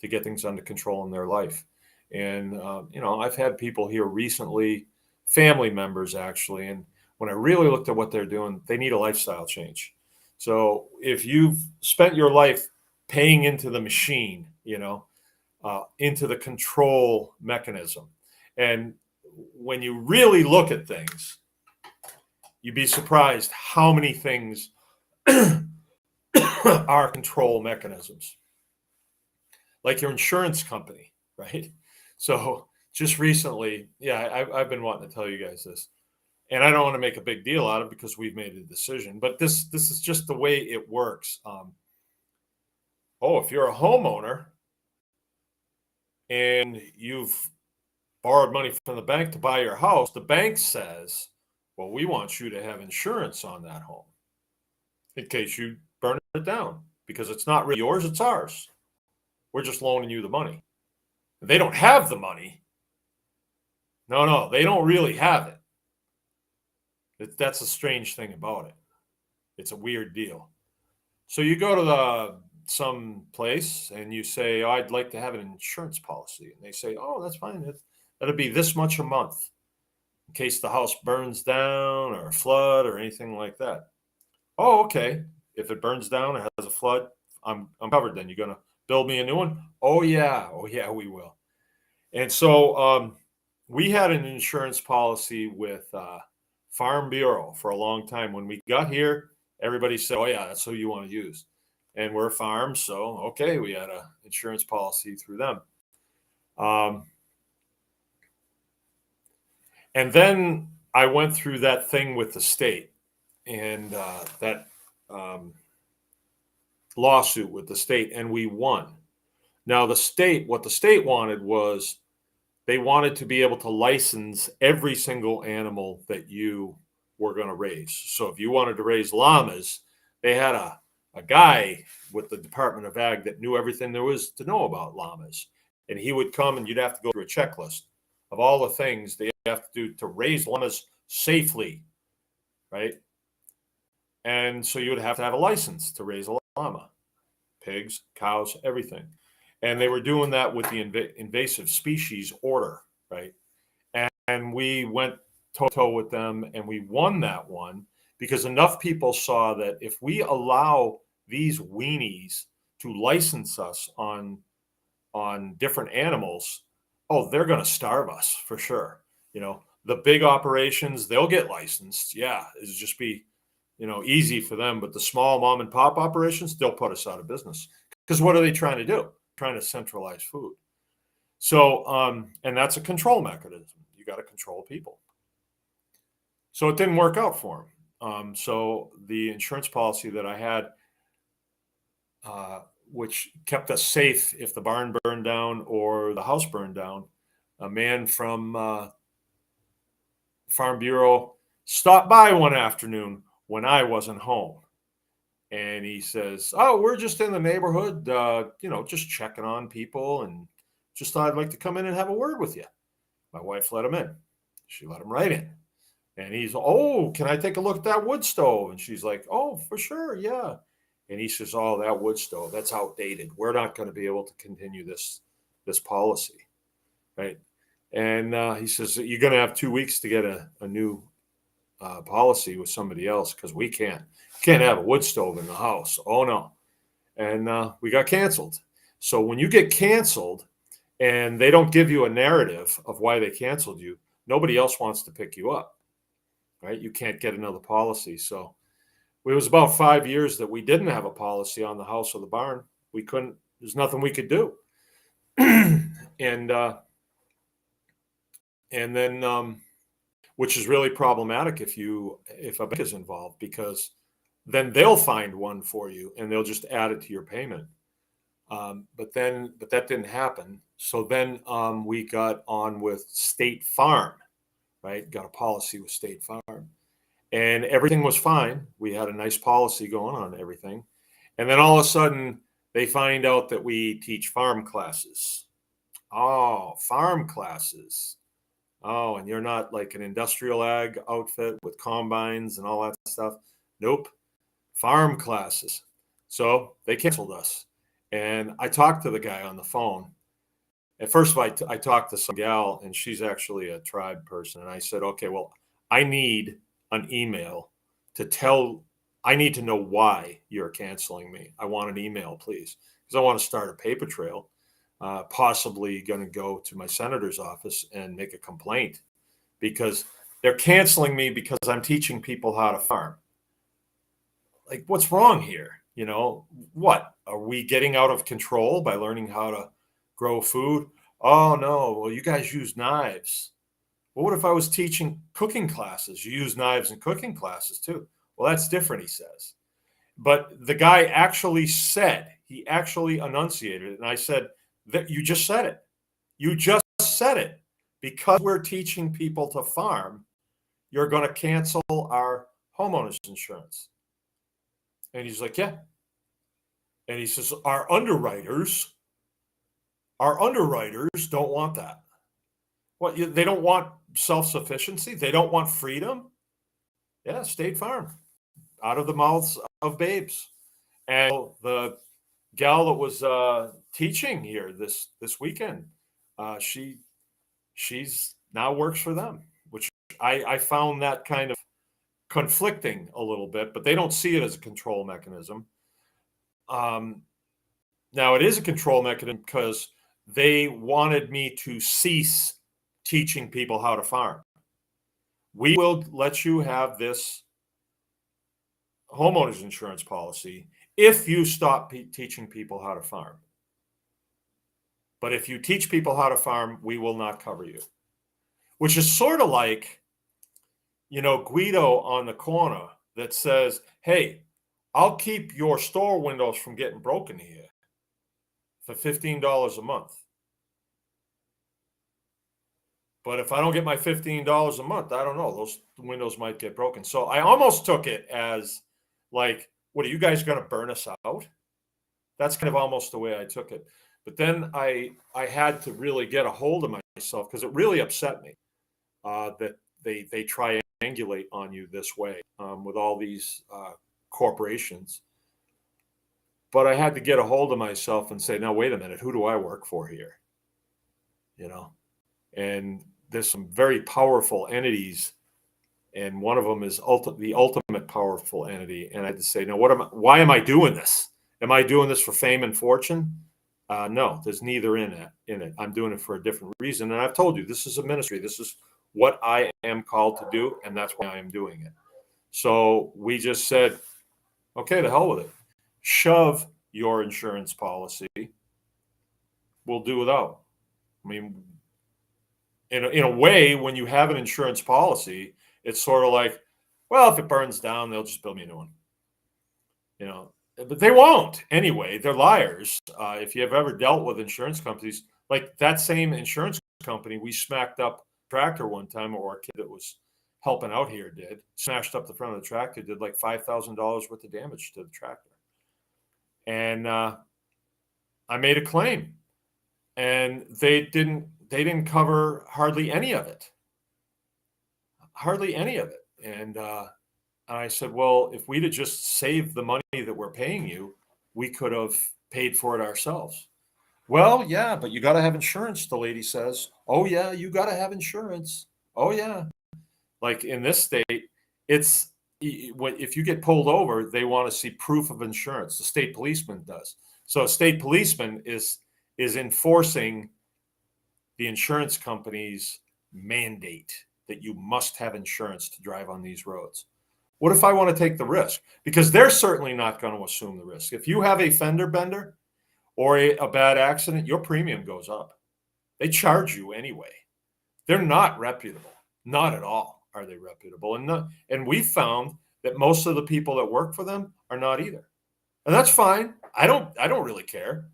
S1: to get things under control in their life. And, I've had people here recently, family members actually, and when I really looked at what they're doing, they need a lifestyle change. So if you've spent your life paying into the machine, into the control mechanism, and when you really look at things, you'd be surprised how many things are control mechanisms. Like your insurance company, right? So just recently, I've been wanting to tell you guys this, and I don't want to make a big deal out of it because we've made a decision, but this is just the way it works. If you're a homeowner and you've borrowed money from the bank to buy your house, the bank says, well, we want you to have insurance on that home in case you burn it down, because it's not really yours, it's ours. We're just loaning you the money. They don't have the money. No, they don't really have it. That's a strange thing about it. It's a weird deal. So you go to some place and you say, I'd like to have an insurance policy. And they say, that's fine. That'll be this much a month in case the house burns down or a flood or anything like that. Oh, okay. If it burns down or has a flood, I'm covered then. You're going to build me a new one? Oh, yeah, we will. And so we had an insurance policy with Farm Bureau for a long time. When we got here, everybody said, oh, yeah, that's who you want to use. And we're farm, so, okay, we had an insurance policy through them. And then I went through that thing with the state and that lawsuit with the state, and we won. Now, what the state wanted was they wanted to be able to license every single animal that you were going to raise. So if you wanted to raise llamas, they had a guy with the Department of Ag that knew everything there was to know about llamas. And he would come and you'd have to go through a checklist of all the things they have to do to raise llamas safely, right? And so you would have to have a license to raise a llama, pigs, cows, everything. And they were doing that with the invasive species order, right? And we went toe with them, and we won that one because enough people saw that if we allow these weenies to license us on different animals, oh, they're going to starve us for sure. The big operations, they'll get licensed. Yeah, it'll just be, easy for them. But the small mom and pop operations, they'll put us out of business. Because what are they trying to do? Trying to centralize food. So, and that's a control mechanism. You got to control people. So it didn't work out for him. So the insurance policy that I had, which kept us safe if the barn burned down or the house burned down, a man from Farm Bureau stopped by one afternoon when I wasn't home. And he says, "Oh, we're just in the neighborhood, just checking on people, and just thought I'd like to come in and have a word with you." My wife let him in. She let him right in. And he's, "Oh, can I take a look at that wood stove?" And she's like, "Oh, for sure, yeah." And he says, "Oh, that wood stove, that's outdated. We're not going to be able to continue this policy, right?" And he says, "You're going to have 2 weeks to get a new policy with somebody else because we can't have a wood stove in the house." Oh no. And we got canceled. So when you get canceled and they don't give you a narrative of why they canceled you, nobody else wants to pick you up, right? You can't get another policy. So it was about 5 years that we didn't have a policy on the house or the barn. We couldn't, there's nothing we could do. and then which is really problematic if a bank is involved, because then they'll find one for you and they'll just add it to your payment. But that didn't happen. So then we got on with State Farm, right? Got a policy with State Farm, and everything was fine. We had a nice policy going on everything. And then all of a sudden they find out that we teach farm classes. Oh, farm classes. Oh, and you're not like an industrial ag outfit with combines and all that stuff. Nope. Farm classes. So they canceled us. And I talked to the guy on the phone. At first, I talked to some gal, and she's actually a tribe person. And I said, "Okay, well, I need an email I need to know why you're canceling me. I want an email, please, because I want to start a paper trail. Possibly going to go to my senator's office and make a complaint because they're canceling me because I'm teaching people how to farm. Like, what's wrong here? What? Are we getting out of control by learning how to grow food? Oh, no. Well, you guys use knives. Well, what if I was teaching cooking classes? You use knives in cooking classes too. Well, that's different, he says. But the guy actually he actually enunciated it. And I said, that you just said it. You just said it. Because we're teaching people to farm, you're going to cancel our homeowners insurance. And he's like, yeah. And he says, our underwriters don't want that. What, they don't want self-sufficiency? They don't want freedom? Yeah, State Farm, out of the mouths of babes. And the gal that was teaching here this weekend, she's now works for them, which I found that kind of conflicting a little bit, but they don't see it as a control mechanism. Now it is a control mechanism because they wanted me to cease teaching people how to farm. We will let you have this homeowners insurance policy if you stop teaching people how to farm. But if you teach people how to farm, we will not cover you. Which is sort of like, Guido on the corner that says, "Hey, I'll keep your store windows from getting broken here for $15 a month. But if I don't get my $15 a month, I don't know, those windows might get broken." So I almost took it as like, what, are you guys going to burn us out? That's kind of almost the way I took it. But then I had to really get a hold of myself because it really upset me that they triangulate on you this way with all these corporations. But I had to get a hold of myself and say, "Now, wait a minute, who do I work for here?" And there's some very powerful entities and one of them is the ultimate powerful entity. And I had to say, no, why am I doing this? Am I doing this for fame and fortune? No, there's neither in it. I'm doing it for a different reason. And I've told you, this is a ministry. This is what I am called to do, and that's why I am doing it. So we just said, okay, to hell with it. Shove your insurance policy. We'll do without. I mean, in a way, when you have an insurance policy, it's sort of like, well, if it burns down, they'll just build me a new one. But they won't anyway. They're liars. If you have ever dealt with insurance companies, like that same insurance company, we smacked up a tractor one time, or a kid that was helping out here smashed up the front of the tractor, did like $5,000 worth of damage to the tractor. And I made a claim, and they didn't cover hardly any of it. And I said, well, if we'd have just saved the money that we're paying you, we could have paid for it ourselves. Well, yeah, but you got to have insurance, the lady says. Oh, yeah, you got to have insurance. Oh, yeah. Like in this state, it's if you get pulled over, they want to see proof of insurance. The state policeman does. So a state policeman is enforcing the insurance company's mandate that you must have insurance to drive on these roads. What if I want to take the risk? Because they're certainly not going to assume the risk. If you have a fender bender or a bad accident, your premium goes up. They charge you anyway. They're not reputable. Not at all are they reputable. And we found that most of the people that work for them are not either. And that's fine. I don't really care.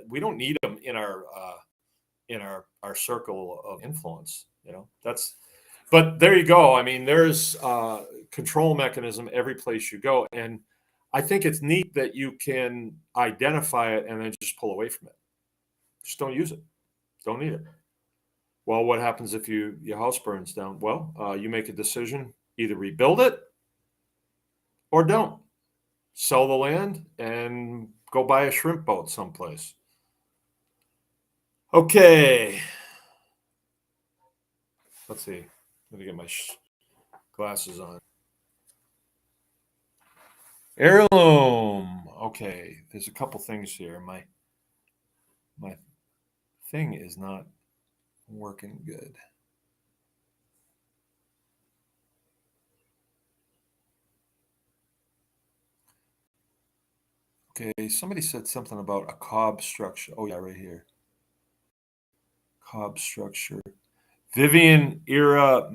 S1: We don't need them in our circle of influence. But there you go. I mean, there's control mechanism every place you go. And I think it's neat that you can identify it and then just pull away from it. Just don't use it. Don't need it. Well, what happens if your house burns down? Well, you make a decision, either rebuild it or don't. Sell the land and go buy a shrimp boat someplace. Okay. Let's see. Let me get my glasses on. Heirloom. Okay, there's a couple things here. My thing is not working good. Okay, somebody said something about a cob structure. Oh yeah, right here. Cob structure. Vivian Ira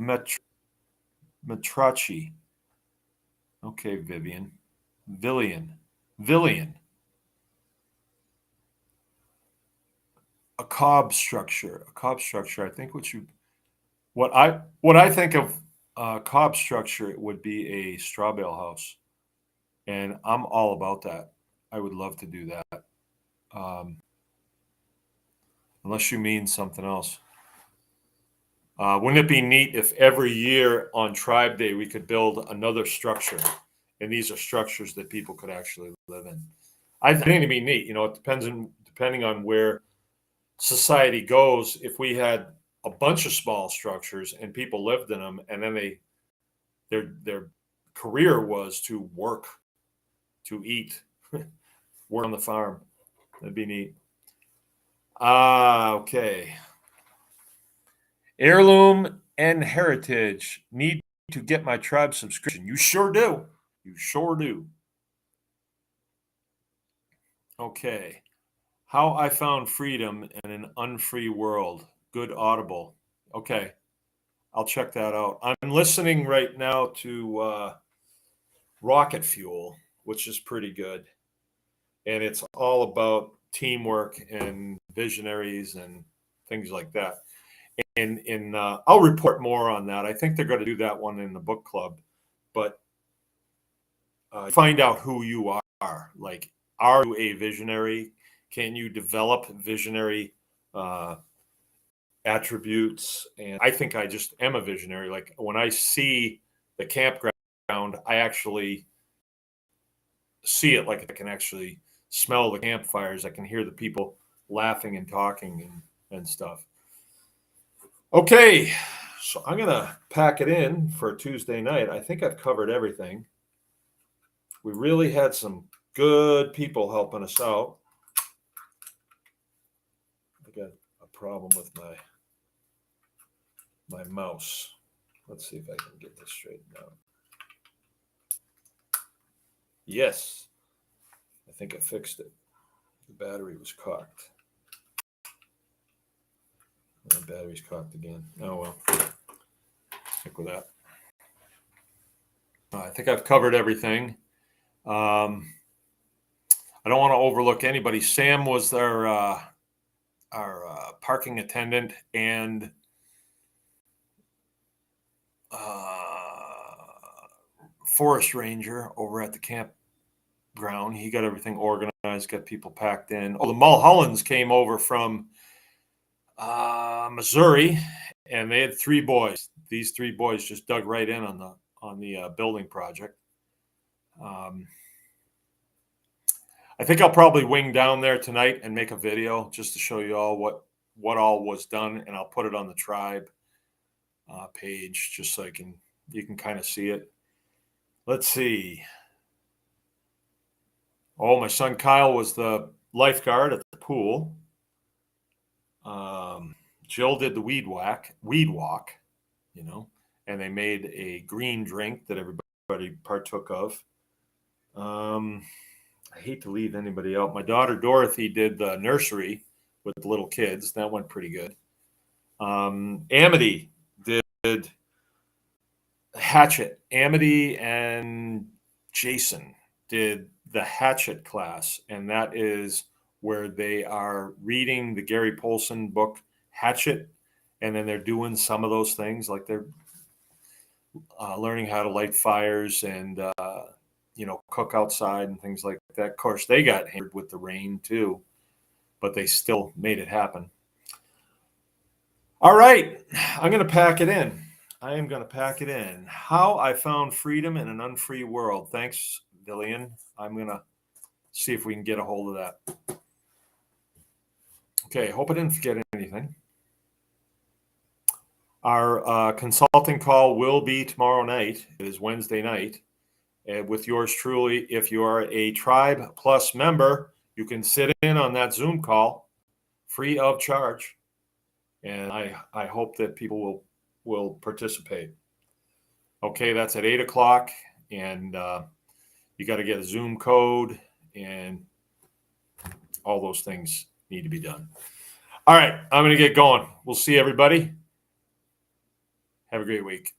S1: Metrachi. Okay, Vivian. Villian. A cob structure. I think what I think of cob structure would be a straw bale house, and I'm all about that. I would love to do that, unless you mean something else. Wouldn't it be neat if every year on Tribe Day we could build another structure, and these are structures that people could actually live in? I think it'd be neat. It depending on where society goes. If we had a bunch of small structures and people lived in them, and then their career was to work, to eat, work on the farm, that'd be neat. Okay. Heirloom and Heritage. Need to get my tribe subscription. You sure do. Okay. How I Found Freedom in an Unfree World. Good Audible. Okay. I'll check that out. I'm listening right now to Rocket Fuel, which is pretty good. And it's all about teamwork and visionaries and things like that. And I'll report more on that. I think they're going to do that one in the book club. But find out who you are. Like, are you a visionary? Can you develop visionary attributes? And I think I just am a visionary. Like, when I see the campground, I actually see it. Like, I can actually smell the campfires. I can hear the people laughing and talking and stuff. Okay, So I'm going to pack it in for Tuesday night. I think I've covered everything. We really had some good people helping us out. I got a problem with my mouse. Let's see if I can get this straightened out. Yes, I think I fixed it. The battery was cocked. The battery's cocked again. Oh well, stick with that. I think I've covered everything. I don't want to overlook anybody. Sam was our parking attendant and forest ranger over at the campground. He got everything organized, got people packed in. Oh, the Mulhollans came over from Missouri, and they had 3 boys. These 3 boys just dug right in on the building project. I think I'll probably wing down there tonight and make a video just to show you all what all was done, and I'll put it on the tribe page just so you can kind of see it. Let's see. Oh, my son Kyle was the lifeguard at the pool. Jill did the weed walk, and they made a green drink that everybody partook of. I hate to leave anybody out. My daughter Dorothy did the nursery with the little kids. That went pretty good. Amity did Hatchet. Amity and Jason did the Hatchet class, and that is where they are reading the Gary Polson book Hatchet, and then they're doing some of those things, like they're learning how to light fires and cook outside and things like that. Of course, they got hammered with the rain too, but they still made it happen. All right, I'm going to pack it in. I am going to pack it in. How I found freedom in an unfree world. Thanks, Dillian. I'm going to see if we can get a hold of that. Okay, hope I didn't forget anything. Our consulting call will be tomorrow night. It is Wednesday night. With yours truly, if you are a Tribe Plus member, you can sit in on that Zoom call free of charge. And I hope that people will participate. Okay, that's at 8 o'clock, and you got to get a Zoom code, and all those things need to be done. All right, I'm going to get going. We'll see everybody. Have a great week.